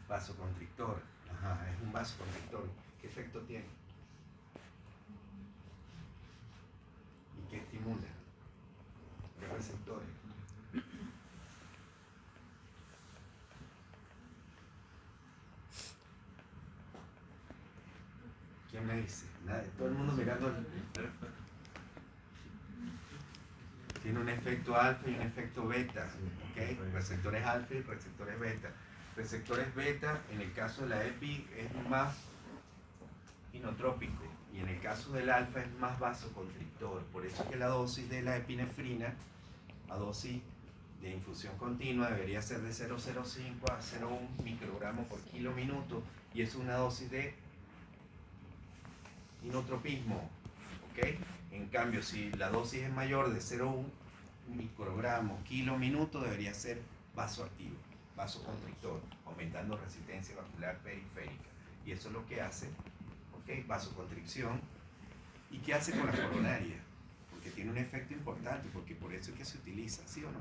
S1: Vasoconstrictor. Ajá, es un vasoconstrictor. ¿Qué efecto tiene? ¿Y qué estimula? ¿Qué receptores? ¿Quién me dice? Nadie. Todo el mundo mirando. Tiene un efecto alfa y un efecto beta, ¿okay? Receptores alfa y receptores beta. Receptores beta, en el caso de la EPI, es más inotrópico y en el caso del alfa es más vasoconstrictor. Por eso es que la dosis de la epinefrina a dosis de infusión continua debería ser de 0,05 a 0,1 microgramos por kilo minuto y es una dosis de inotropismo, ¿ok? En cambio, si la dosis es mayor de 0,1 microgramos kilo minuto, debería ser vasoactivo, vasoconstrictor, aumentando resistencia vascular periférica. Y eso es lo que hace, ¿ok? Vasoconstricción. ¿Y qué hace con la coronaria? Porque tiene un efecto importante, porque por eso es que se utiliza, ¿sí o no?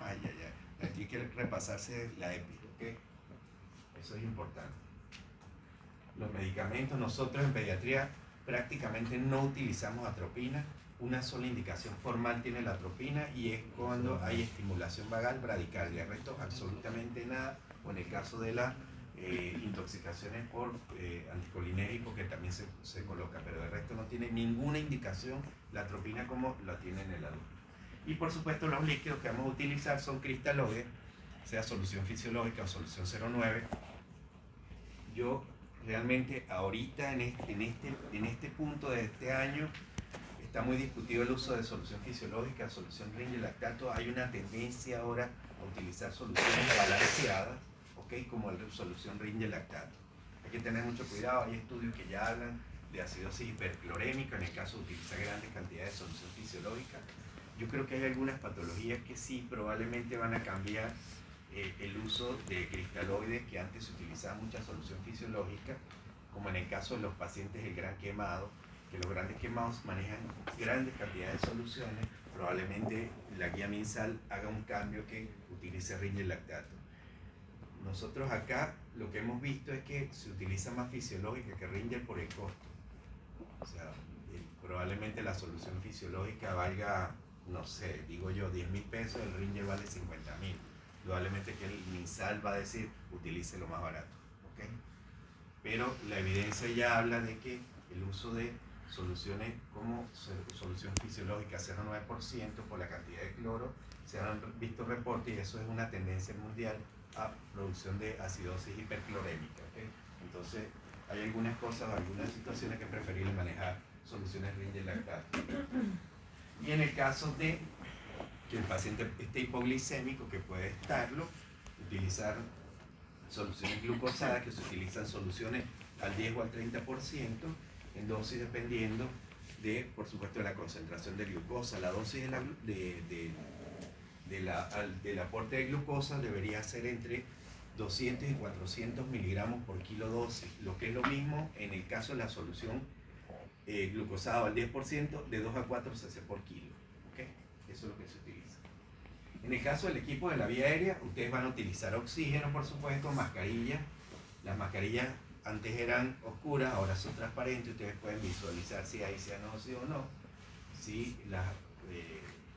S1: Ay, ay, ay. Aquí hay que repasarse la EPI, ¿ok? Eso es importante. Los medicamentos, nosotros en pediatría prácticamente no utilizamos atropina. Una sola indicación formal tiene la atropina y es cuando hay estimulación vagal bradicardia. El resto absolutamente nada, o en el caso de las intoxicaciones por anticolinéricos que también se coloca, pero el resto no tiene ninguna indicación la atropina como la tiene en el adulto. Y por supuesto los líquidos que vamos a utilizar son cristaloides, sea solución fisiológica o solución 0,9. Yo realmente ahorita en este punto de este año está muy discutido el uso de solución fisiológica, solución Ringe lactato. Hay una tendencia ahora a utilizar soluciones balanceadas, ¿okay? Como la solución Ringe lactato. Hay que tener mucho cuidado, hay estudios que ya hablan de acidosis hiperclorémica en el caso de utilizar grandes cantidades de solución fisiológica. Yo creo que hay algunas patologías que sí probablemente van a cambiar el uso de cristaloides, que antes se utilizaba mucha solución fisiológica, como en el caso de los pacientes del gran quemado, que los grandes quemados manejan grandes cantidades de soluciones. Probablemente la guía MinSal haga un cambio que utilice Ringer lactato. Nosotros acá lo que hemos visto es que se utiliza más fisiológica que Ringer por el costo. O sea, probablemente la solución fisiológica valga, no sé, digo yo, 10.000 pesos, el Ringer vale 50.000. Probablemente que el MinSal va a decir, utilice lo más barato. ¿Okay? Pero la evidencia ya habla de que el uso de soluciones como solución fisiológica 0,9% por la cantidad de cloro, se han visto reportes y eso es una tendencia mundial a producción de acidosis hiperclorémica. ¿Okay? Entonces, hay algunas cosas, algunas situaciones que es preferible manejar soluciones Ringer lactato. Y en el caso de que el paciente esté hipoglicémico, que puede estarlo, utilizar soluciones glucosadas, que se utilizan soluciones al 10 o al 30% en dosis dependiendo de, por supuesto, de la concentración de glucosa. La dosis del aporte de glucosa debería ser entre 200 y 400 miligramos por kilo dosis, lo que es lo mismo en el caso de la solución glucosada al 10%, de 2 a 4 cc por kilo. ¿Okay? Eso es lo que se utiliza. En el caso del equipo de la vía aérea, ustedes van a utilizar oxígeno, por supuesto, mascarillas. Las mascarillas antes eran oscuras, ahora son transparentes. Ustedes pueden visualizar si hay cianóxido o no. Si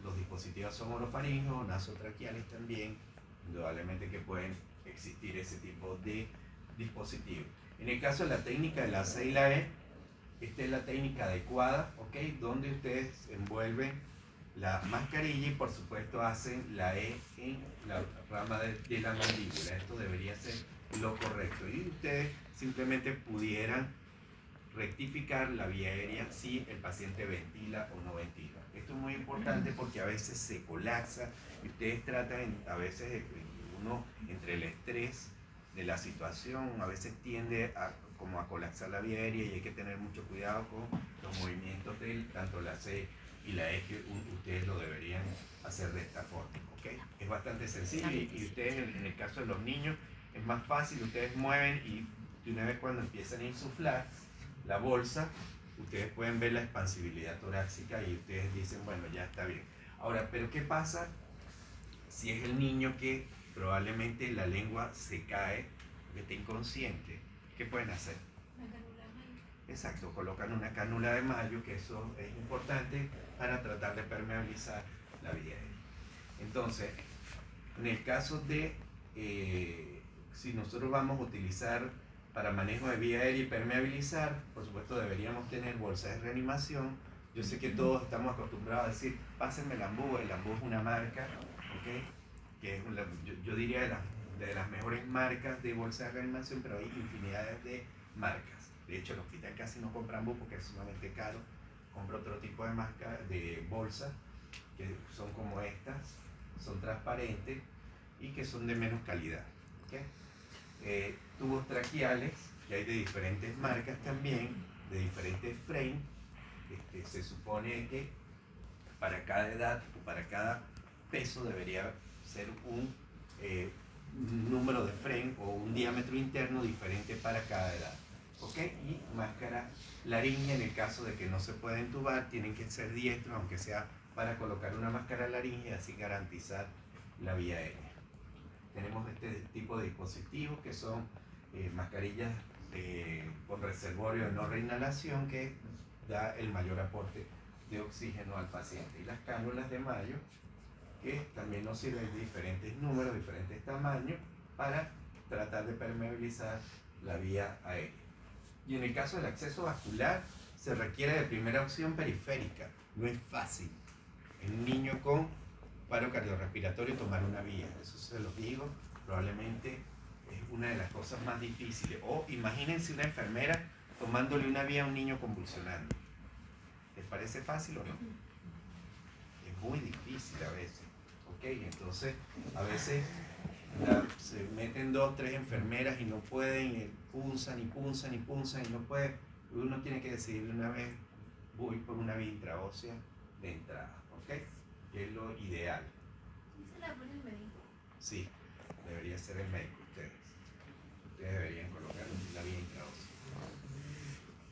S1: los dispositivos son orofaringeos o nasotraqueales también, indudablemente que pueden existir ese tipo de dispositivos. En el caso de la técnica de la C y la E, esta es la técnica adecuada, ¿okay? Donde ustedes envuelven la mascarilla y por supuesto hacen la E en la rama de la mandíbula. Esto debería ser lo correcto y ustedes simplemente pudieran rectificar la vía aérea si el paciente ventila o no ventila. Esto es muy importante porque a veces se colapsa y ustedes tratan, a veces uno entre el estrés de la situación, a veces tiende a colapsar la vía aérea y hay que tener mucho cuidado con los movimientos de tanto la C y la E, que ustedes lo deberían hacer de esta forma. ¿Okay? Es bastante sencillo y ustedes en el caso de los niños es más fácil, ustedes mueven y de una vez cuando empiezan a insuflar la bolsa, ustedes pueden ver la expansibilidad torácica y ustedes dicen, bueno, ya está bien. Ahora, ¿pero qué pasa si es el niño que probablemente la lengua se cae, que está inconsciente? ¿Qué pueden hacer?
S3: Una cánula de mayo.
S1: Exacto, colocan una cánula de mayo, que eso es importante para tratar de permeabilizar la vía aérea. Entonces, en el caso de, si nosotros vamos a utilizar para manejo de vía aérea y permeabilizar, por supuesto deberíamos tener bolsas de reanimación. Yo sé que todos estamos acostumbrados a decir, pásenme el Ambu es una marca, ¿okay? Que es yo diría de las mejores marcas de bolsa de reanimación, pero hay infinidades de marcas. De hecho, el hospital casi no compra Ambu porque es sumamente caro. Compra otro tipo de marca de bolsa, que son como estas, son transparentes y que son de menos calidad. ¿Okay? Tubos traqueales, que hay de diferentes marcas también, de diferentes frames. Se supone que para cada edad o para cada peso debería ser un número de frame o un diámetro interno diferente para cada edad. ¿Okay? Y máscara laríngea, en el caso de que no se pueda entubar, tienen que ser diestros, aunque sea para colocar una máscara laríngea, así garantizar la vía aérea. Tenemos este tipo de dispositivos que son mascarillas con reservorio de no reinhalación, que da el mayor aporte de oxígeno al paciente. Y las cánulas de mayo, que también nos sirven de diferentes números, diferentes tamaños, para tratar de permeabilizar la vía aérea. Y en el caso del acceso vascular, se requiere de primera opción periférica. No es fácil en un niño con paro cardiorrespiratorio tomar una vía. Eso se los digo, probablemente es una de las cosas más difíciles. O imagínense una enfermera tomándole una vía a un niño convulsionando. ¿Les parece fácil o no? Es muy difícil a veces. ¿Okay? Entonces, a veces se meten 2 o 3 enfermeras y no pueden, punzan y no pueden. uno tiene que decidir de una vez, voy por una vía intraósea de entrada, ¿ok? Que es lo ideal.
S3: ¿Y se la pone el médico?
S1: Sí, debería ser el médico ustedes. Ustedes deberían colocar la vía intraósea.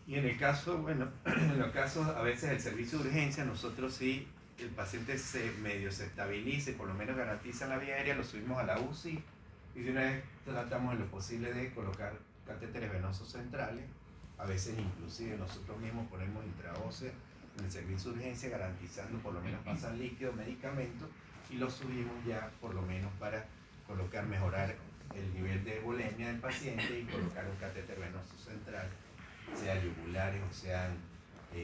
S1: Y en el caso, bueno, en los casos a veces del servicio de urgencia, nosotros sí, el paciente se estabilice, por lo menos garantiza la vía aérea, lo subimos a la UCI y de una vez tratamos en lo posible de colocar catéteres venosos centrales. A veces inclusive nosotros mismos ponemos intraósea en el servicio de urgencia garantizando por lo menos pasar líquido, medicamentos y lo subimos ya por lo menos para colocar, mejorar el nivel de volemia del paciente y colocar un catéter venoso central, sea yugulares o sean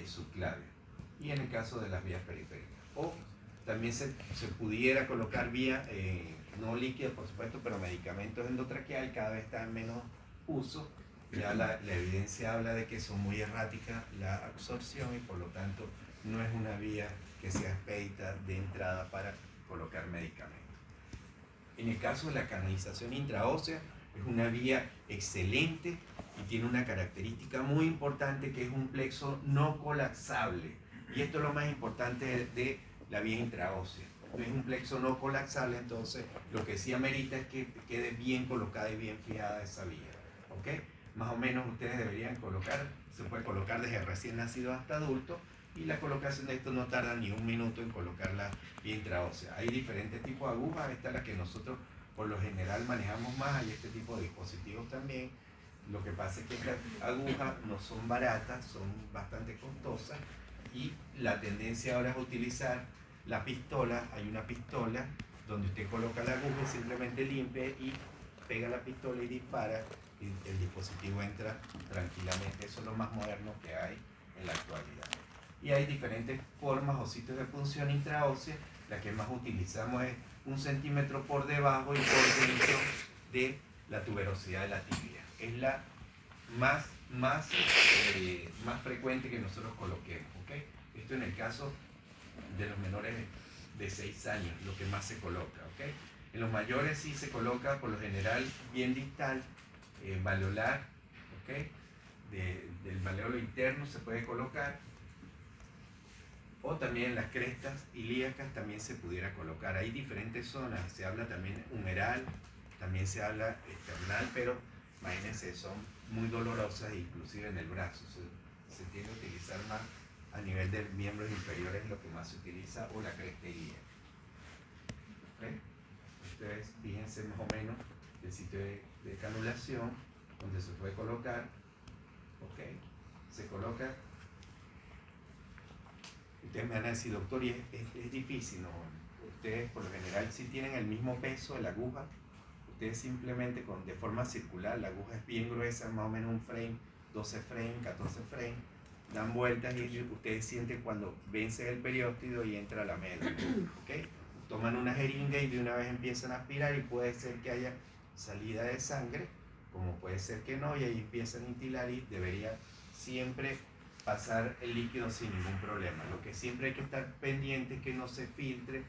S1: subclavios. Y en el caso de las vías periféricas. O también se pudiera colocar vía, no líquida por supuesto, pero medicamentos endotraqueal, cada vez está en menos uso. Ya la evidencia habla de que son muy erráticas la absorción y por lo tanto no es una vía que sea expedita de entrada para colocar medicamentos. En el caso de la canalización intraósea, es una vía excelente y tiene una característica muy importante que es un plexo no colapsable. Y esto es lo más importante de la vía intraósea. Es un plexo no colapsable, entonces lo que sí amerita es que quede bien colocada y bien fijada esa vía. ¿Ok? Más o menos ustedes deberían colocar, se puede colocar desde recién nacido hasta adulto, y la colocación de esto no tarda ni un minuto en colocar la vía intraósea. Hay diferentes tipos de agujas, esta es la que nosotros por lo general manejamos más, hay este tipo de dispositivos también. Lo que pasa es que estas agujas no son baratas, son bastante costosas, y la tendencia ahora es utilizar la pistola. Hay una pistola donde usted coloca la aguja y simplemente limpia y pega la pistola y dispara y el dispositivo entra tranquilamente. Eso es lo más moderno que hay en la actualidad. Y hay diferentes formas o sitios de punción intraósea. La que más utilizamos es 1 centímetro por debajo y por dentro de la tuberosidad de la tibia. Es la más frecuente que nosotros coloquemos. ¿Okay? Esto en el caso de los menores de 6 años, lo que más se coloca. ¿Okay? En los mayores sí se coloca por lo general bien distal, malleolar, ¿okay? Del malleolo interno se puede colocar, o también en las crestas ilíacas también se pudiera colocar. Hay diferentes zonas, se habla también humeral, también se habla external, pero imagínense, son muy dolorosas, inclusive en el brazo. Se tiende a utilizar más a nivel de miembros inferiores, lo que más se utiliza, o la cresta ilíaca. ¿Okay? Ustedes fíjense más o menos el sitio de canulación donde se puede colocar. ¿Okay? Se coloca. Ustedes me van a decir, doctor, y es difícil, ¿no? Ustedes por lo general si tienen el mismo peso de la aguja, ustedes simplemente de forma circular, la aguja es bien gruesa, más o menos un frame, 12 frames, 14 frames, dan vueltas y ustedes sienten cuando vence el periósteo y entra la médula. ¿Okay? Toman una jeringa y de una vez empiezan a aspirar y puede ser que haya salida de sangre, como puede ser que no, y ahí empiezan a instilar y debería siempre pasar el líquido sin ningún problema. Lo que siempre hay que estar pendiente es que no se filtre,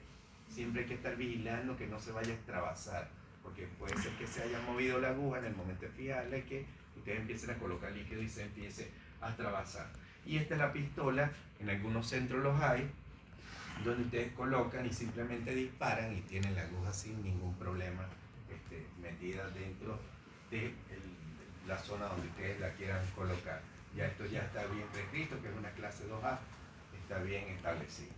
S1: siempre hay que estar vigilando que no se vaya a extravasar, porque puede ser que se haya movido la aguja en el momento de fijarla y que ustedes empiecen a colocar líquido y se empiece a extravasar. Y esta es la pistola, en algunos centros los hay, donde ustedes colocan y simplemente disparan y tienen la aguja sin ningún problema metida dentro de la zona donde ustedes la quieran colocar. Ya esto ya está bien prescrito, que es una clase 2A, está bien establecido.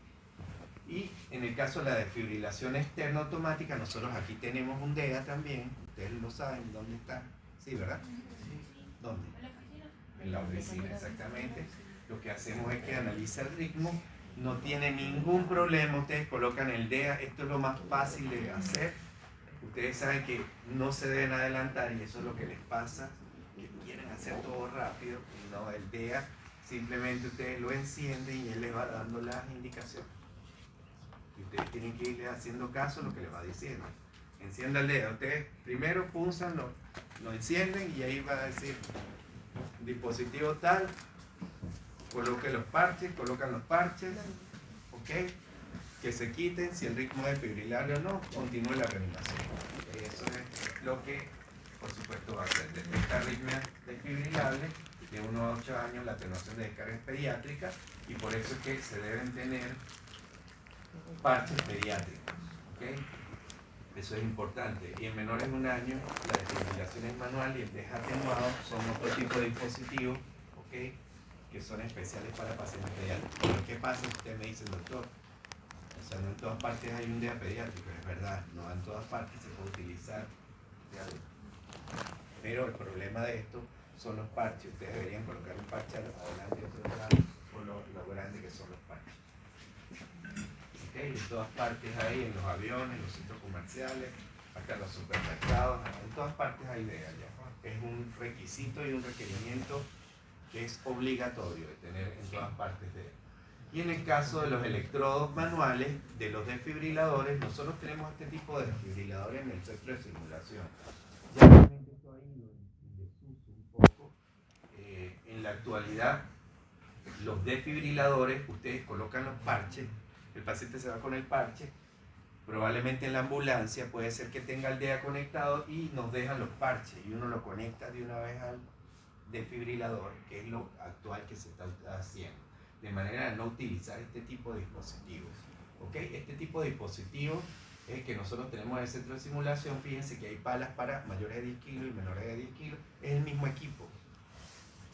S1: Y en el caso de la desfibrilación externa automática, nosotros aquí tenemos un DEA también, ustedes lo saben, ¿dónde está? Sí, ¿verdad? ¿Dónde? En la oficina, exactamente. Lo que hacemos es que analiza el ritmo, no tiene ningún problema, ustedes colocan el DEA, esto es lo más fácil de hacer. Ustedes saben que no se deben adelantar y eso es lo que les pasa, que quieren hacer todo rápido. No, el DEA simplemente ustedes lo encienden y él les va dando las indicaciones. Y ustedes tienen que irle haciendo caso a lo que les va diciendo. Encienda el DEA, ustedes primero pulsan, lo encienden y ahí va a decir dispositivo tal, coloquen los parches, ¿ok? Que se quiten, si el ritmo es desfibrilable o no, continúe la reanimación. Eso es lo que, por supuesto, va a hacer. Detecta arritmia desfibrilable, de 1 a 8 años la atenuación de descarga es pediátrica y por eso es que se deben tener parches pediátricos, ¿ok? Eso es importante. Y en menores de 1 año la desfibrilación es manual y el DES atenuado son otro tipo de dispositivos, ¿ok?, que son especiales para pacientes pediátricos. Pero ¿qué pasa si usted me dice, doctor? O sea, no en todas partes hay un DEA pediátrico, es verdad, no en todas partes se puede utilizar de adulto. Pero el problema de esto son los parches. Ustedes deberían colocar un parche adelante y otro atrás por lo grande que son los parches. ¿Okay? En todas partes hay, en los aviones, en los centros comerciales, hasta en los supermercados, en todas partes hay DEA ya. Es un requisito y un requerimiento que es obligatorio de tener en todas partes DEA. Y en el caso de los electrodos manuales, de los desfibriladores, nosotros tenemos este tipo de desfibriladores en el centro de simulación. Ya realmente esto ha ido en desuso un poco. En la actualidad, los desfibriladores, ustedes colocan los parches, el paciente se va con el parche, probablemente en la ambulancia puede ser que tenga el DEA conectado y nos dejan los parches y uno lo conecta de una vez al desfibrilador, que es lo actual que se está haciendo, de manera de no utilizar este tipo de dispositivos. ¿Okay? Este tipo de dispositivos es el que nosotros tenemos en el centro de simulación. Fíjense que hay palas para mayores de 10 kilos y menores de 10 kilos, es el mismo equipo.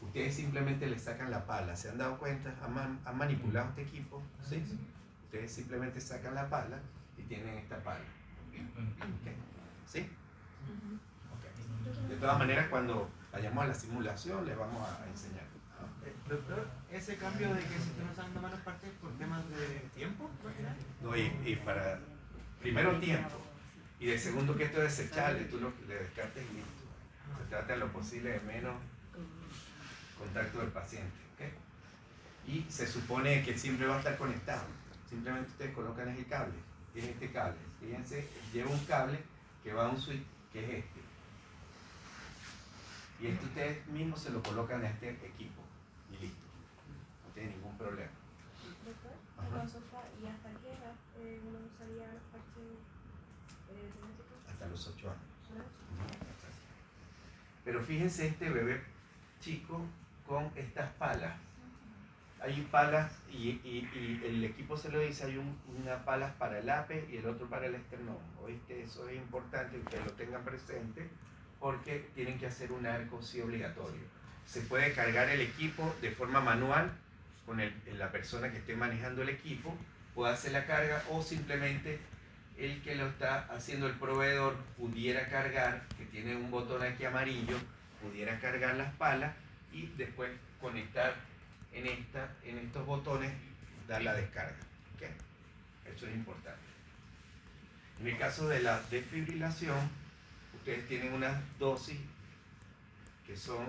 S1: Ustedes simplemente le sacan la pala. ¿Se han dado cuenta? ¿Han manipulado este equipo? ¿Sí? Ustedes simplemente sacan la pala y tienen esta pala. ¿Okay? ¿Sí? Okay. De todas maneras, cuando vayamos a la simulación, les vamos a enseñar.
S4: Doctor, ¿ese cambio de que se estén usando malas partes por temas de tiempo?
S1: No, y para, primero tiempo, y de segundo que esto es desechable, tú le descartes y listo. Se trata en lo posible de menos contacto del paciente, ¿okay? Y se supone que siempre va a estar conectado. Simplemente ustedes colocan ese cable, tiene este cable. Fíjense, lleva un cable que va a un switch, que es este. Y esto ustedes mismos se lo colocan a este equipo y listo. No tiene ningún problema.
S3: Doctor, ¿y hasta qué edad uno usaría los parches genéticos?
S1: Hasta los 8 años. Pero fíjense este bebé chico con estas palas. Hay palas y el equipo se lo dice, hay una palas para el APE y el otro para el esternón. ¿Oíste? Eso es importante que ustedes lo tengan presente porque tienen que hacer un arco sí obligatorio. Se puede cargar el equipo de forma manual con la persona que esté manejando el equipo, puede hacer la carga o simplemente el que lo está haciendo el proveedor pudiera cargar, que tiene un botón aquí amarillo, pudiera cargar las palas y después conectar en estos botones, dar la descarga. ¿Okay? Eso es importante. En el caso de la desfibrilación, ustedes tienen unas dosis que son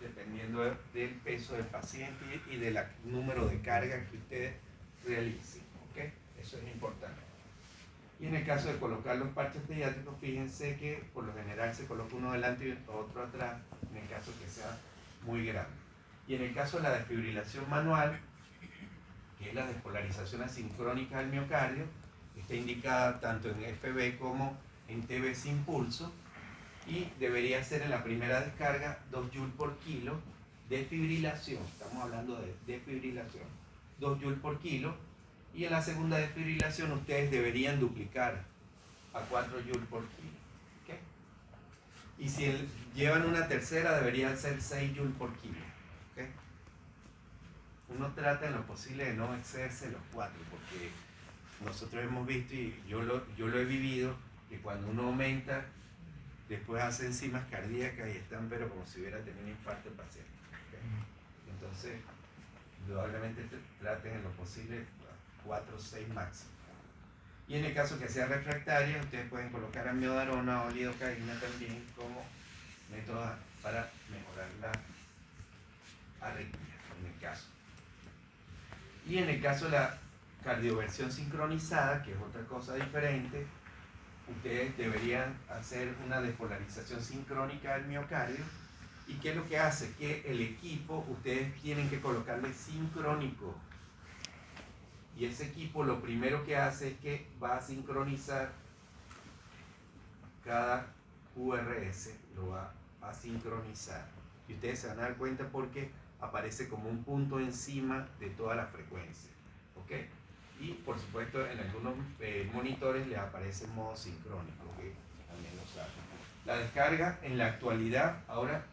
S1: dependiendo del peso del paciente y del número de cargas que ustedes realicen. ¿Okay? Eso es importante. Y en el caso de colocar los parches pediátricos, fíjense que por lo general se coloca uno delante y otro atrás, en el caso que sea muy grande. Y en el caso de la desfibrilación manual, que es la despolarización asincrónica del miocardio, está indicada tanto en FB como en TB sin pulso y debería ser en la primera descarga 2 Joule por kilo de fibrilación. Estamos hablando de desfibrilación. 2 Joule por kilo. Y en la segunda desfibrilación ustedes deberían duplicar a 4 Joule por kilo. ¿Okay? Y si llevan una tercera deberían ser 6 Joule por kilo. ¿Okay? Uno trata en lo posible de no excederse los 4 porque nosotros hemos visto y yo lo he vivido que cuando uno aumenta después hace enzimas cardíacas y están pero como si hubiera tenido un infarto el paciente. ¿Okay? Entonces indudablemente traten en lo posible 4 o 6 máximo. Y en el caso que sea refractaria, ustedes pueden colocar amiodarona o lidocaína también como método para mejorar la arritmia, en el caso. Y en el caso de la cardioversión sincronizada, que es otra cosa diferente, ustedes deberían hacer una despolarización sincrónica del miocardio. ¿Y qué es lo que hace? Que el equipo, ustedes tienen que colocarle sincrónico. Y ese equipo lo primero que hace es que va a sincronizar cada QRS, lo va a sincronizar. Y ustedes se van a dar cuenta porque aparece como un punto encima de toda la frecuencia. ¿Ok? Y por supuesto en algunos monitores les aparece en modo sincrónico, que también lo saben. La descarga en la actualidad ahora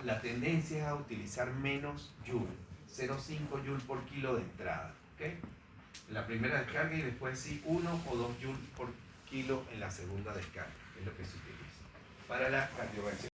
S1: la tendencia es a utilizar menos Joule, 0,5 Joule por kilo de entrada. ¿Okay? En la primera descarga y después sí 1 o 2 Joule por kilo en la segunda descarga, que es lo que se utiliza para la cardioversia.